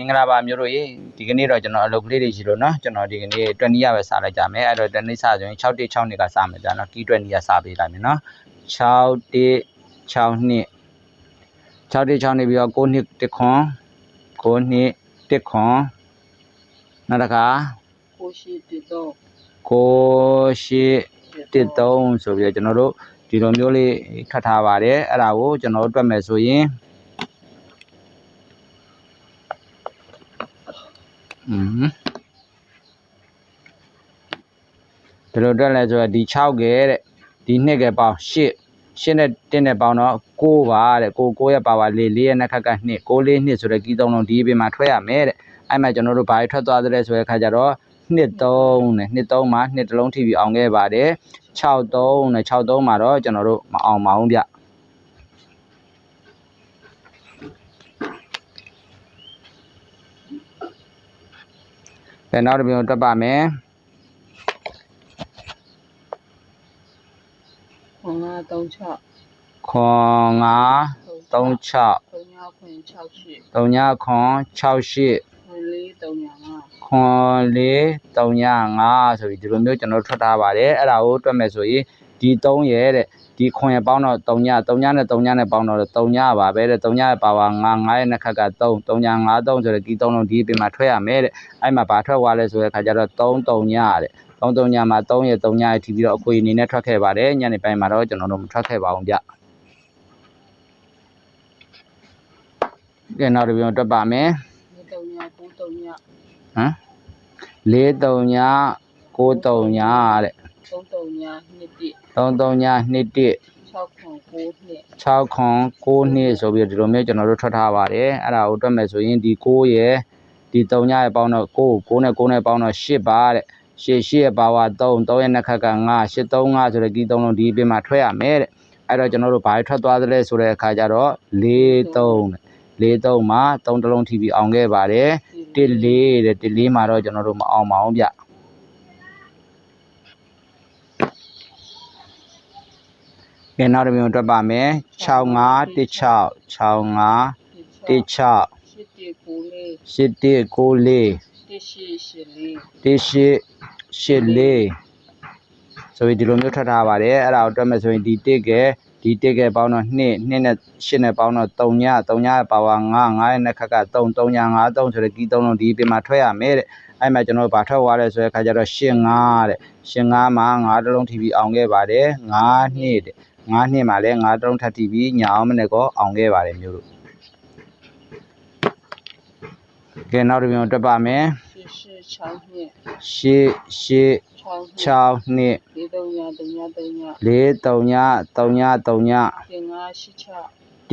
မင်္ဂလာပါမျိုးတို့ရေဒီကနေ့တော့ကျွန်တော်အလုပ်ကလေးတွေရှိလို့နော်ကျွန်တော်ဒီကနေ့20ရပဲစလိုက်ကြမယ်အဲ့တော့တနေ့စဆိုရင်616နှစ်ကစမယ်ကြာနော်ကီး20ကစပေးလိုက်မယ်နော်616နှစ်616နှစ်ပြီးတော့9နှစ်1ခွန်9နှစ်1ခွန်နောက်တစ်ခါ9813ဆိုပြီးတော့ကျွန်တော်တို့ဒီလိုမျိုးလေးခတ်ထားပါတယ်အဲ့ဒါကိုကျွန်တော်တို့တွက်မယ်ဆိုရင်ဒီလိုတက်လဲဆိုတော့ဒီ6ကဲတဲ့ဒီ2ကဲပေါင်း8နဲ့1နဲ့ပေါင်းတော့9ပါတဲ့9ရဲ့ပါဝါ4ရဲ့နှစ်ခက်က2 9 4 2ဆိုတဲ့ကီး3လုံးဒီပြင်မှာထွက်ရမယ်တဲ့အဲ့မှာကျွန်တော်တို့ဘာထွက်သွားသလဲဆိုတဲ့အခါကျတော့2 3နဲ့2 3မှာ2တလုံးထိပြီးအောင်ခဲ့ပါတယ်6 3နဲ့6 3မှာတော့ကျွန်တော်တို့မအောင်ပါဘူးဗျနောက်တစ်ပြုံတွက်ပါမယ်ခွန်536ခွန်536 3ခွန်68ခွန်435ဆိုပြီးဒီလိုမျိုးကျွန်တော်ထွက်ထားပါတယ်အဲ့ဒါကိုတွက်မယ်ဆိုရင်ဒီ3ရဲ့တဲ့ဒီခွန်ရပေါင်းတော့3ညနဲ့3ညနဲ့ပေါင်းတော့3ညပါပဲတဲ့3ညရဲ့ပါဝါ9ရဲ့နှစ်ခက်က3 3ည53ဆိုတဲ့ကီး3လုံးဒီပြင်မှာထွက်ရမယ်တဲ့အဲ့မှာဘာထွက်သွားလဲဆိုတဲ့ခါကျတော့3 3ညတဲ့3 3ညမှာ3ရဲ့3ညရဲ့ထိပြီးတော့အခွေအနေနဲ့ထွက်ခဲ့ပါတယ်ညနေပိုင်းမှာတော့ကျွန်တော်တို့မထွက်ခဲ့ပါဘူးဗျကဲနောက်တစ်ပြုံတွက်ပါမယ်4 3ညတဲ့3 3ည2 6ခွန်9နှစ်ဆိုပြီးဒီလိုမျိုးကျွန်တော်တို့ထွက်ထားပါတယ်အဲ့ဒါကိုတွက်မယ်ဆိုရင်ဒီ9ရဲ့ဒီ3ညရဲ့ပေါင်းတော့9နဲ့9နဲ့ပေါင်းတော့8ပါတဲ့8ရဲ့ပါဝါ3ရဲ့နှစ်ခက်က9 8 3 5ဆိုတဲ့ကီး3လုံးဒီပြင်မှာထွက်ရမယ်တဲ့အဲ့တော့ကျွန်တော်တို့ဘာထွက်သွားသလဲဆိုတဲ့အခါကျတော့4 3မှာ3တလုံးထိပြီးအောင်ခဲ့ပါတယ်1 4တဲ့1 4မှာတော့ကျွန်တော်တို့မအောင်ပါဘူးဗျကဲနောက်တစ်ပြုံတွက်ပါမယ်6 5 1 6 6 5 1 6 8 1 9 4 18 84ဆိုပြီးဒီလိုမျိုးထွက်ထားပါတယ်အဲ့ဒါကိုတွက်မယ်ဆိုရင်ဒီ1ကဲဒီ1ကဲပေါင်းတော့2နဲ့8နဲ့ပေါင်းတော့3ညရဲ့ပါဝါ9ရဲ့နှစ်ခက်က3 3ည53ဆိုတဲ့ကီး3လုံးဒီပြင်မှာထွက်ရမယ်တဲ့အဲ့မှာကျွန်တော်ဘာထွက်သွားလဲဆိုတဲ့အခါကျတော့8 5တဲ့8 5မှာ9တလုံးထိပြီးအောင်ခဲ့ပါတယ်9နှစ်တဲ့9နှစ်မှာလည်း9တလုံးထပ်ထိပြီးညာအောင်မနဲ့ကောအောင်ခဲ့ပါတယ်မျိုးတို့ကဲနောက်တစ်ပြုံတွက်ပါမယ်8 6နှစ်4 3ည1 5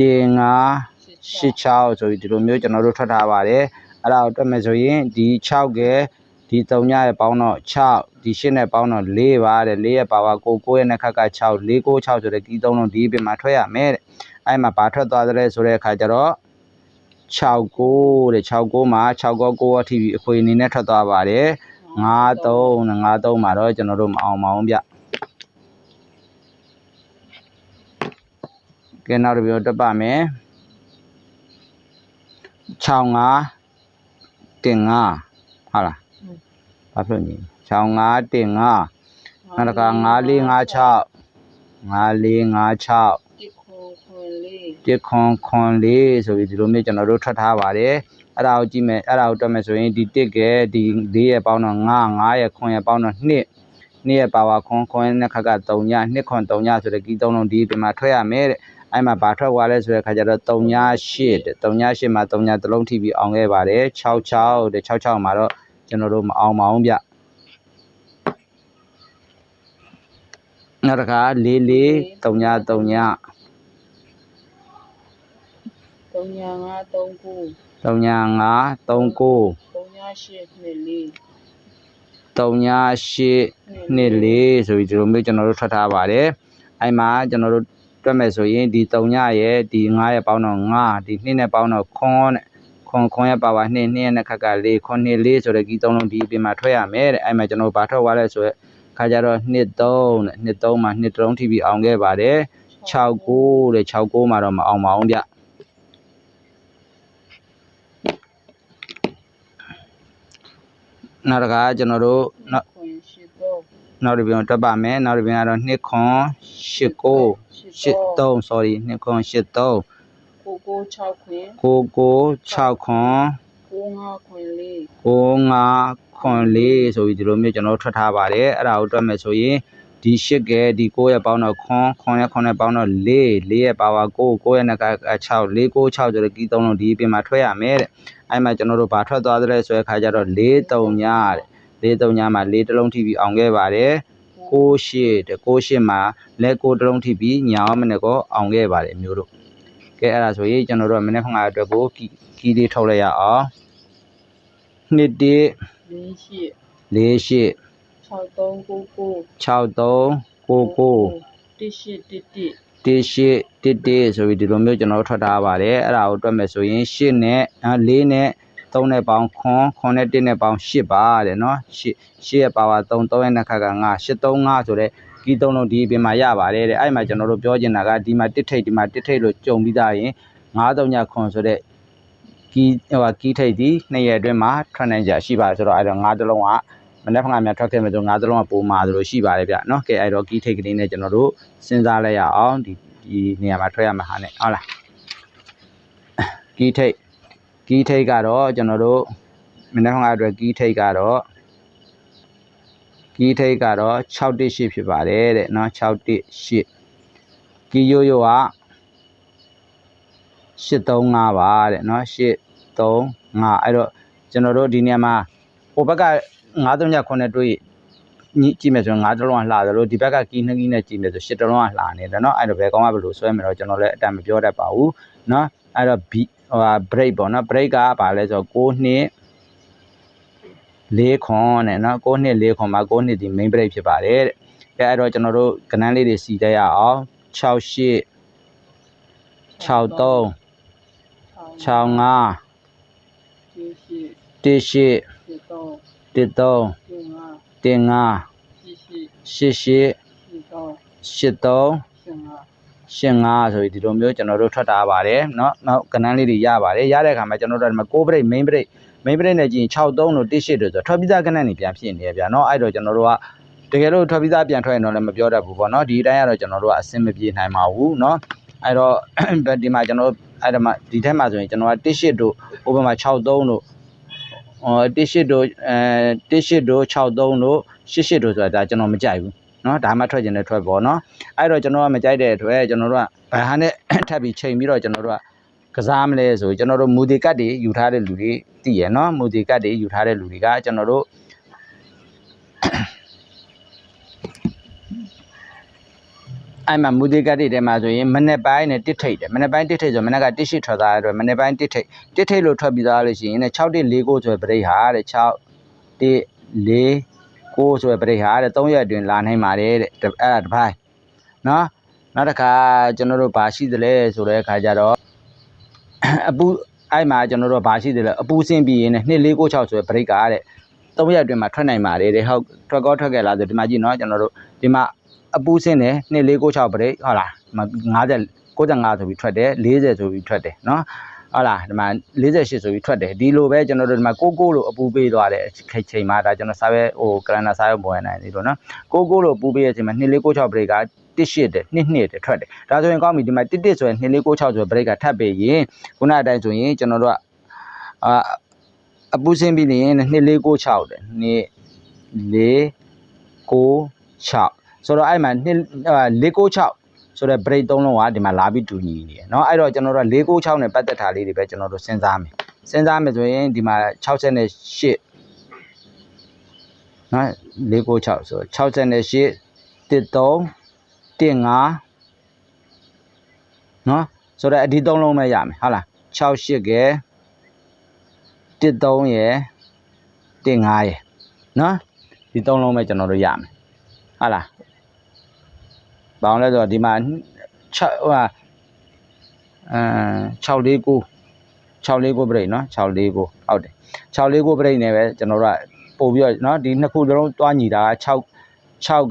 86ဆိုပြီးဒီလိုမျိုးကျွန်တော်တို့ထွက်ထားပါတယ်အဲ့ဒါကိုတွက်မယ်ဆိုရင်ဒီ6ကဲဒီ3ညရဲ့ပေါင်းတော့6ဒီ8နဲ့ပေါင်းတော့4ပါတဲ့4ရဲ့ပါဝါ9ရဲ့နှစ်ခက်က6 4 9 6ဆိုတဲ့ကီး3လုံးဒီပြင်မှာထွက်ရမယ်တဲ့အဲ့မှာဘာထွက်သွားသလဲဆိုတဲ့အခါကျတော့69တဲ့69မှာ6 9အထိပြီးအခွေအနေနဲ့ထွက်သွားပါတယ်53နဲ့53မှာတော့ကျွန်တော်တို့မအောင်ပါဘူးဗျကဲနောက်တစ်ပြုံတွက်ပါမယ်6 5 1 5ဟုတ်လားဘာဖြစ်နေ6 5 1 5နောက်တစ်ခါ5 4 5 6 5 4 5 6 1ခွန်4ဆိုပြီးဒီလိုမျိုးကျွန်တော်တို့ထွက်ထားပါတယ်အဲ့ဒါကိုကြည့်မယ်အဲ့ဒါကိုတွက်မယ်ဆိုရင်ဒီ1ကဲဒီ4ရဲ့ပေါင်းတော့9ရဲ့ခွန်ရဲ့ပေါင်းတော့2ရဲ့ပါဝါခွန်ရဲ့နှစ်ခက်က3ည2ခွန်3ညဆိုတဲ့ကီး3လုံးဒီပြင်မှာထွက်ရမယ်တဲ့အဲ့မှာဘာထွက်သွားလဲဆိုတဲ့ခါကျတော့3 8တဲ့3 8မှာ3ညတလုံးထိပြီးအောင်ခဲ့ပါတယ်66တဲ့66မှာတော့ကျွန်တော်တို့မအောင်ပါဘူးဗျနောက်တစ်ခါ4 4 3 3 3 3 5 39 3 5 3 9 3 8 2 4ဆိုပြီးဒီလိုမျိုးကျွန်တော်တို့ထွက်ထားပါတယ်အဲ့မှာကျွန်တော်တို့တွက်မယ်ဆိုရင်ဒီ3ညရဲ့ဒီ9ရဲ့ပေါင်းတော့9ဒီ2နဲ့ပေါင်းတော့ခွန်ရဲ့ပါဝါ2ရဲ့နှစ်ခက်က4ခွန်2 4ဆိုတဲ့ကီး3လုံးဒီပြင်မှာထွက်ရမယ်တဲ့အဲ့မှာကျွန်တော်ဘာထွက်သွားလဲဆိုတော့ခါကြတော့2 3မှာ2တလုံးထိပြီးအောင်ခဲ့ပါတယ်69တဲ့69မှာတော့မအောင်ပါဘူးဗျ နောက်တစ်ခါကျွန်တော်တို့ ခွန်ရှိတော့ နောက်တစ်ပြန်တွက်ပါမယ်နောက်တစ်ပြန်ကတော့2ခွန်8ကို83 sorry 2ခွန်83 ကိုကို6ခွင် 6ခွန် ကို5ခွင်လေး 5ခွန်4ဆိုပြီးဒီလိုမျိုးကျွန်တော်ထွက်ထားပါတယ်အဲ့ဒါကိုတွက်မယ်ဆိုရင်ဒီ8ကဲဒီ9ရဲ့ပေါင်းတော့ခွန်ရဲ့ပေါင်းတော့4ရဲ့ပါဝါ9ရဲ့နဲ့က6 4 9 6ဆိုတဲ့ကီး3လုံးဒီပြင်မှာထွက်ရမယ်တဲ့အဲ့မှာကျွန်တော်တို့ဘာထွက်သွားတဲ့ဆိုတဲ့ခါကျတော့4 3ညတဲ့4 3ညမှာ4တလုံးထိပြီးအောင်ခဲ့ပါတယ်6 8တဲ့6 8မှာလက်9တလုံးထိပြီးညာအောင်မနဲ့ကိုအောင်ခဲ့ပါတယ်မျိုးတို့ကဲအဲ့ဒါဆိုရင်ကျွန်တော်တို့မနေ့ကအတွက်ကိုကီးလေးထုတ်လိုက်ရအောင်2 1 4 8 63 63 99 18 18 ဆိုပြီးဒီလိုမျိုးကျွန်တော်ထွက်ထားပါတယ်အဲ့ဒါကိုတွက်မယ်ဆိုရင်8နဲ့4နဲ့3နဲ့ပေါင်းခွန်နဲ့1နဲ့ပေါင်း8ပါတဲ့နော်8ရဲ့ပါဝါ3ရဲ့နှစ်ခါက9 835ဆိုတဲ့ကီး3လုံးဒီပြင်မှာရပါတယ်တဲ့အဲ့မှာကျွန်တော်တို့ပြောချင်တာကဒီမှာတစ်ထိတ်ဒီမှာတစ်ထိတ်လို့ကြုံပြီးသားရင်9 3ညခွန်ဆိုတဲ့ကီးထိတ်ဒီ2ရက်အတွင်းမှာထွက်နိုင်ကြရှိပါတယ်ဆိုတော့အဲ့တော့9တလုံးကမနေ့ကမှထွက်ခဲ့မယ်ဆို9တလုံးကပုံမာသလိုရှိပါတယ်ဗျနော်ကဲအဲ့တော့ကီးထိတ်ကလေးနဲ့ကျွန်တော်တို့စဉ်းစားလိုက်ရအောင်ဒီနေရာမှာထွက်ရမှာဟာနဲ့ဟုတ်လားကီးထိတ်ကတော့ကျွန်တော်တို့မနေ့ကအတွက်ကီးထိတ်ကတော့618ဖြစ်ပါတယ်တဲ့နော်618ကီးရိုးရိုးက835ပါတဲ့နော်835အဲ့တော့ကျွန်တော်တို့ဒီနေရာမှာဟိုဘက်က9 3ည9နဲ့တွေ့ကြည့်မယ်ဆိုရင်9တလုံးကလှတယ်လို့ဒီဘက်ကကီး2ကီးနဲ့ကြည့်မယ်ဆို10တလုံးကလှနေတယ်เนาะအဲ့တော့ဘယ်ကောင်ကဘယ်လိုဆွဲမယ်တော့ကျွန်တော်လည်းအတန်မပြောတတ်ပါဘူးเนาะအဲ့တော့ break ပေါ့เนาะ break ကဘာလဲဆိုတော့6 2 4ခွန်နဲ့เนาะ6 2 4ခွန်မှာ6 2ဒီ main break ဖြစ်ပါတယ်တဲ့အဲ့တော့ကျွန်တော်တို့ကဏ္ဍလေးတွေစီတတ်ရအောင်6 8 6 3 6 5 1 8 1 3 1 5 88 83 85ဆိုပြီးဒီလိုမျိုးကျွန်တော်တို့ထွက်ထားပါတယ်เนาะနောက်ကဏ္ဍလေးတွေရပါတယ်ရတဲ့အခါမှာကျွန်တော်တို့ဒီမှာ6 break main break နဲ့ကြည့်ရင်63တို့18တို့ဆိုထွက်ပြီးသားကဏ္ဍတွေပြန်ဖြစ်နေရဗျာเนาะအဲ့တော့ကျွန်တော်တို့ကတကယ်လို့ထွက်ပြီးသားပြန်ထွက်ရင်တော့လည်းမပြောတတ်ဘူးပေါ့เนาะဒီအတိုင်းကတော့ကျွန်တော်တို့ကအဆင်မပြေနိုင်ပါဘူးเนาะအဲ့တော့ဒီမှာကျွန်တော်တို့အဲ့ဒါမှဒီထက်မှဆိုရင်ကျွန်တော်က18တို့ဥပမာ63တို့18တို့18တို့63တို့88တို့ဆိုတာဒါကျွန်တော်မကြိုက်ဘူးเนาะဒါမှထွက်ကျင်တဲ့ထွက်ပေါ့เนาะအဲ့တော့ကျွန်တော်ကမကြိုက်တဲ့အတွက်ကျွန်တော်တို့ကဘာဟာနဲ့ထပ်ပြီးချိန်ပြီးတော့ကျွန်တော်တို့ကစားမလဲဆိုကျွန်တော်တို့မူဒီကတ်တွေယူထားတဲ့လူတွေသိရเนาะမူဒီကတ်တွေယူထားတဲ့လူတွေကကျွန်တော်တို့အဲ့မှာမူဒီကတ်တွေထဲမှာဆိုရင်မနေ့ပိုင်းနဲ့တစ်ထိတ်တယ်မနေ့ပိုင်းတစ်ထိတ်ဆိုမနေ့ကတစ်ရှိထွက်သွားတဲ့အတွက်မနေ့ပိုင်းတစ်ထိတ်လို့ထွက်ပြီးသားလို့ရှိရင်6 1 4 9ဆိုတဲ့ပရိဟာတဲ့6 1 4 9ဆိုတဲ့ပရိဟာတဲ့3ရက်အတွင်းလာနိုင်ပါတယ်တဲ့အဲ့ဒါတစ်ပိုင်းเนาะနောက်တစ်ခါကျွန်တော်တို့ဘာရှိသလဲဆိုတဲ့အခါကျတော့အပူအဲ့မှာကျွန်တော်တို့ဘာရှိသလဲအပူစင်းပြီးရင်2 4 9 6ဆိုတဲ့ပရိကတဲ့3ရက်အတွင်းမှာထွက်နိုင်ပါတယ်တဲ့ဟုတ်ထွက်ခဲ့လားဆိုဒီမှာကြည့်เนาะကျွန်တော်တို့ဒီမှာအပူစင်းတယ်2 4 9 6ပရိဟုတ်လား50 95ဆိုပြီးထွက်တယ်40ဆိုပြီးထွက်တယ်เนาะဟုတ်လားဒီမှာ48ဆိုပြီးထွက်တယ်ဒီလိုပဲကျွန်တော်တို့ဒီမှာကိုလို့အပူပေးသွားတဲ့ချိန်မှာဒါကျွန်တော်စာပဲဟိုကလန်ဒါစာပဲပေါ်နိုင်သေးလို့နော်ကိုလို့အပူပေးရဲ့ချိန်မှာ2 4 9 6 break က18တယ်2တယ်ထွက်တယ်ဒါဆိုရင်ကောင်းပြီဒီမှာ11ဆိုရင်2 4 9 6ဆို break ကထပ်ပေးရင်ခုနအတိုင်းဆိုရင်ကျွန်တော်တို့ကအပူစင်းပြီးရင်2 4 9 6တယ်2 4 9 6ဆိုတော့အဲ့မှာ2 4 9 6ဆိုတော့ break 3လုံးကဒီမှာလာပြီးတူညီနေတယ်เนาะအဲ့တော့ကျွန်တော်တို့4 9 6နဲ့ပတ်သက်တာလေးတွေပဲကျွန်တော်တို့စဉ်းစားမယ်ဆိုရင်ဒီမှာ68เนาะ4 9 6ဆို68 13 15เนาะဆိုတော့ဒီ3လုံးပဲရမယ်ဟုတ်လား68ကဲ13ရယ်15ရယ်เนาะဒီ3လုံးပဲကျွန်တော်တို့ရမယ်ဟုတ်လားဘာလို့လဲဆိုတော့ဒီမှာ649 649 break เนาะ649ဟုတ်တယ်649 break နဲ့ပဲကျွန်တော်တို့ကပို့ပြီးတော့เนาะဒီနှစ်ခုလုံးတွားညီတာ6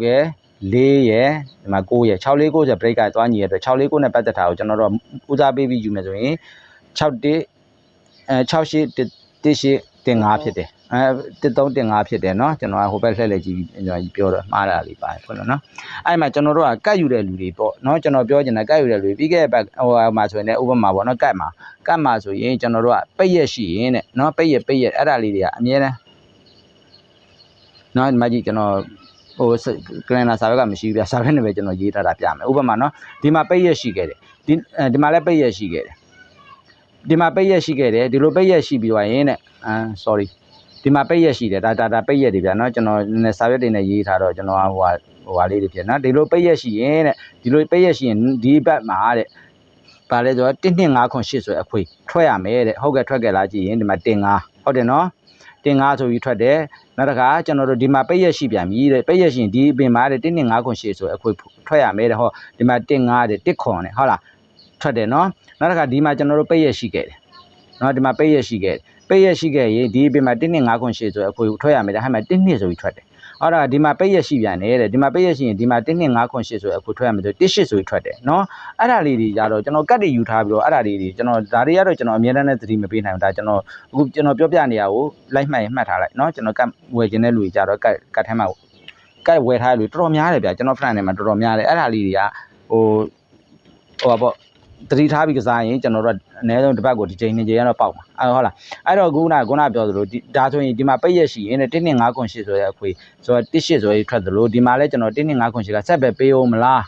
ကဲ4ရယ်ဒီမှာ9ရယ်649ဆို break ကတွားညီရတဲ့အတွက်649နဲ့ပတ်သက်တာကိုကျွန်တော်တို့ဦးစားပေးပြီးယူမယ်ဆိုရင်61 68 18 15ဖြစ်တယ် တစ်3တင်5ဖြစ်တယ်နော်ကျွန်တော်ကဟိုဘက်လှည့်လှည့်ကြည့်ကျွန်တော်ပြောတော့မှားတာလေးပါတယ်ဖွင့်လို့နော်အဲ့မှာကျွန်တော်တို့ကကတ်ယူတဲ့လူတွေပေါ့နော်ကျွန်တော်ပြောချင်တာကတ်ယူတဲ့လူတွေပြီးခဲ့တဲ့ဘက်ဟိုမှာဆိုရင်လည်းဥပမာပေါ့နော်ကတ်မှာဆိုရင်ကျွန်တော်တို့ကပိတ်ရက်ရှိရင်တဲ့နော်ပိတ်ရက်အဲ့ဒါလေးတွေကအမြဲတမ်းနော်ဒီမှာကြည့်ကျွန်တော်ဟိုကလန်နာစာဘက်ကမရှိဘူးဗျာစာဘက်နဲ့ပဲကျွန်တော်ရေးထားတာပြမယ်ဥပမာနော်ဒီမှာပိတ်ရက်ရှိခဲ့တယ်ဒီမှာလည်းပိတ်ရက်ရှိခဲ့တယ်ဒီမှာပိတ်ရက်ရှိခဲ့တယ်ဒီလိုပိတ်ရက်ရှိပြီးသွားရင်တဲ့sorry ဒီမှာပိတ်ရက်ရှိတယ်ဒါပိတ်ရက်တွေဗျာနော်ကျွန်တော်နည်းစာရွက်တွေနဲ့ရေးထားတော့ကျွန်တော်ဟိုဟာလေးတွေဖြစ်နော်ဒီလိုပိတ်ရက်ရှိရင်တဲ့ဒီလိုပိတ်ရက်ရှိရင်ဒီဘက်မှာတဲ့ဗာလဲဆိုတော့125ခွန်8ဆိုအခွေထွက်ရမယ်တဲ့ဟုတ်ကဲ့ထွက်ခဲ့လားကြည့်ရင်ဒီမှာ1.5ဟုတ်တယ်နော်1.5ဆိုပြီးထွက်တယ်နောက်တစ်ခါကျွန်တော်တို့ဒီမှာပိတ်ရက်ရှိပြန်ပြီတဲ့ပိတ်ရက်ရှိရင်ဒီအပင်မှာတဲ့1.5ခွန်8ဆိုအခွေထွက်ရမယ်တဲ့ဟောဒီမှာ1.5တဲ့1ခွန်တဲ့ဟုတ်လားထွက်တယ်နော်နောက်တစ်ခါဒီမှာကျွန်တော်တို့ပိတ်ရက်ရှိခဲ့တယ်နော်ဒီမှာပိတ်ရက်ရှိခဲ့ပိတ်ရက်ရှိခဲ့ရင်ဒီအပင်မှာ1.5ခွန်8ဆိုအခွေထွက်ရမယ်တဲ့ဟဲ့မှာ1.2ဆိုပြီးထွက်တယ်အဲ့ဒါဒီမှာပိတ်ရက်ရှိပြန်တယ်တဲ့ဒီမှာပိတ်ရက်ရှိရင်ဒီမှာ1.5ခွန်8ဆိုအခွေထွက်ရမယ်ဆို1.8ဆိုပြီးထွက်တယ်နော်အဲ့ဒါလေးတွေကြတော့ကျွန်တော်ကတ်တွေယူထားပြီးတော့အဲ့ဒါလေးတွေကျွန်တော်ဒါတွေကတော့ကျွန်တော်အများနဲ့သတိမပေးနိုင်ဘူးဒါကျွန်တော်အခုကျွန်တော်ပြောပြနေရကိုလိုက်မှတ်ရင်မှတ်ထားလိုက်နော်ကျွန်တော်ကတ်ဝယ်ခြင်းတဲ့လူတွေကြတော့ကတ်ထဲမှာကတ်ဝယ်ထားတဲ့လူတော်တော်များတယ်ဗျာကျွန်တော် friend တွေမှာတော်တော်များတယ်အဲ့ဒါလေးတွေကဟိုပါပေါ့တတိထားပြီးကစားရင်ကျွန်တော်တို့အနည်းဆုံးတစ်ပတ်ကိုဒီချိန်2ချိန်ကတော့ပေါက်မှာဟုတ်လားအဲ့တော့ခုနပြောသလိုဒါဆိုရင်ဒီမှာပိတ်ရက်ရှိရင်1.5ခွန်8ဆိုတဲ့အခွေဆိုတော့1.8ဆိုရင်ထွက်သလိုဒီမှာလဲကျွန်တော်1.5ခွန်8ကဆက်ပဲပေးအောင်မလား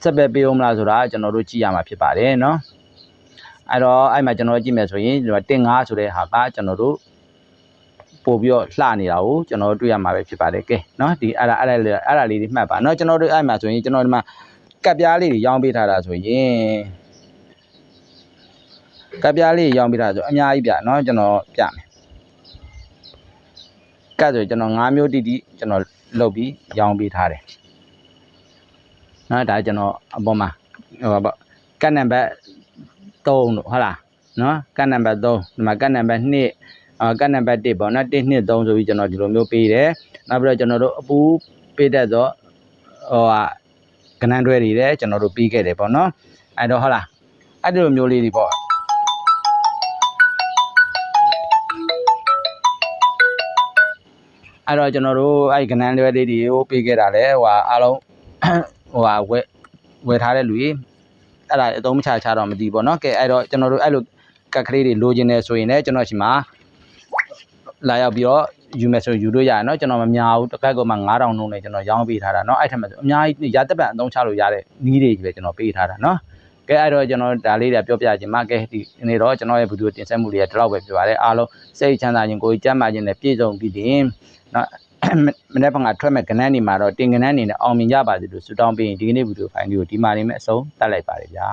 ဆိုတာကျွန်တော်တို့ကြည့်ရမှာဖြစ်ပါတယ်နော်အဲ့တော့အဲ့မှာကျွန်တော်ကြည့်မယ်ဆိုရင်ဒီမှာ1.5ဆိုတဲ့ဟာကကျွန်တော်တို့ပို့ပြီးတော့လှနေတာကိုကျွန်တော်တို့တွေ့ရမှာပဲဖြစ်ပါတယ်ကဲနော်ဒီအဲ့ဒါလေးတွေမှတ်ပါနော်ကျွန်တော်တို့အဲ့မှာဆိုရင်ကျွန်တော်ဒီမှာကပ်ပြားလေးတွေရောင်းပေးထားတာဆိုရင်ကပ်ပြားလေးရောင်းပေးထားဆိုအများကြီးပြเนาะကျွန်တော်ပြမယ်ကပ်ဆိုကျွန်တော်5မျိုးတိတိကျွန်တော်လုပ်ပြီးရောင်းပေးထားတယ်เนาะဒါကျွန်တော်အပေါ်မှာဟိုပေါ့ကပ်နံပါတ်3တို့ဟုတ်လားเนาะကပ်နံပါတ်3ဒီမှာကပ်နံပါတ်2ကပ်နံပါတ်1ပေါ့เนาะ1 2 3ဆိုပြီးကျွန်တော်ဒီလိုမျိုးပေးတယ်နောက်ပြီးတော့ကျွန်တော်တို့အပူပေးတတ်တော့ဟိုဟာကနန်းတွဲတွေလည်းကျွန်တော်တို့ပြီးခဲ့တယ်ပေါ့နော်အဲ့တော့ဟုတ်လားအဲ့ဒီလိုမျိုးလေးတွေပေါ့အဲ့တော့ကျွန်တော်တို့အဲ့ကနန်းတွဲလေးတွေကိုပြီးခဲ့တာလေဟိုဟာအားလုံးဟိုဟာဝယ်ထားတဲ့လူကြီးအဲ့ဒါအသုံးမချတော့မသိပေါ့နော်ကဲအဲ့တော့ကျွန်တော်တို့အဲ့လိုကတ်ကလေးတွေလိုချင်တယ်ဆိုရင်လည်းကျွန်တော်ရှိမှာလာရောက်ပြီးတော့ယူမယ်ဆိုယူလို့ရတယ်เนาะကျွန်တော်မများဘူးတစ်ခါကမှ9000နှုန်းနဲ့ကျွန်တော်ရောင်းပေးထားတာเนาะအဲ့ထက်မှအများကြီးရသက်ပံအသုံးချလို့ရတဲ့နီးတွေကြီးပဲကျွန်တော်ပေးထားတာเนาะကဲအဲ့တော့ကျွန်တော်ဒါလေးတွေပြောပြခြင်းမှာကဲဒီနေ့တော့ကျွန်တော်ရဲ့ဗီဒီယိုတင်ဆက်မှုတွေကဒီလောက်ပဲပြပါတယ်အားလုံးစိတ်ချမ်းသာခြင်းကိုယ်ကျန်းမာခြင်းနဲ့ပြည့်စုံပြီးတင်เนาะမနေ့ကထွက်မဲ့ကဏ္ဍနေမှာတော့တင်ကဏ္ဍနေနဲ့အောင်မြင်ကြပါစေလို့ဆုတောင်းပေးရင်ဒီကနေ့ဗီဒီယိုဖိုင်လေးကိုဒီမှာနေမဲ့အဆုံးတတ်လိုက်ပါတယ်ဗျာ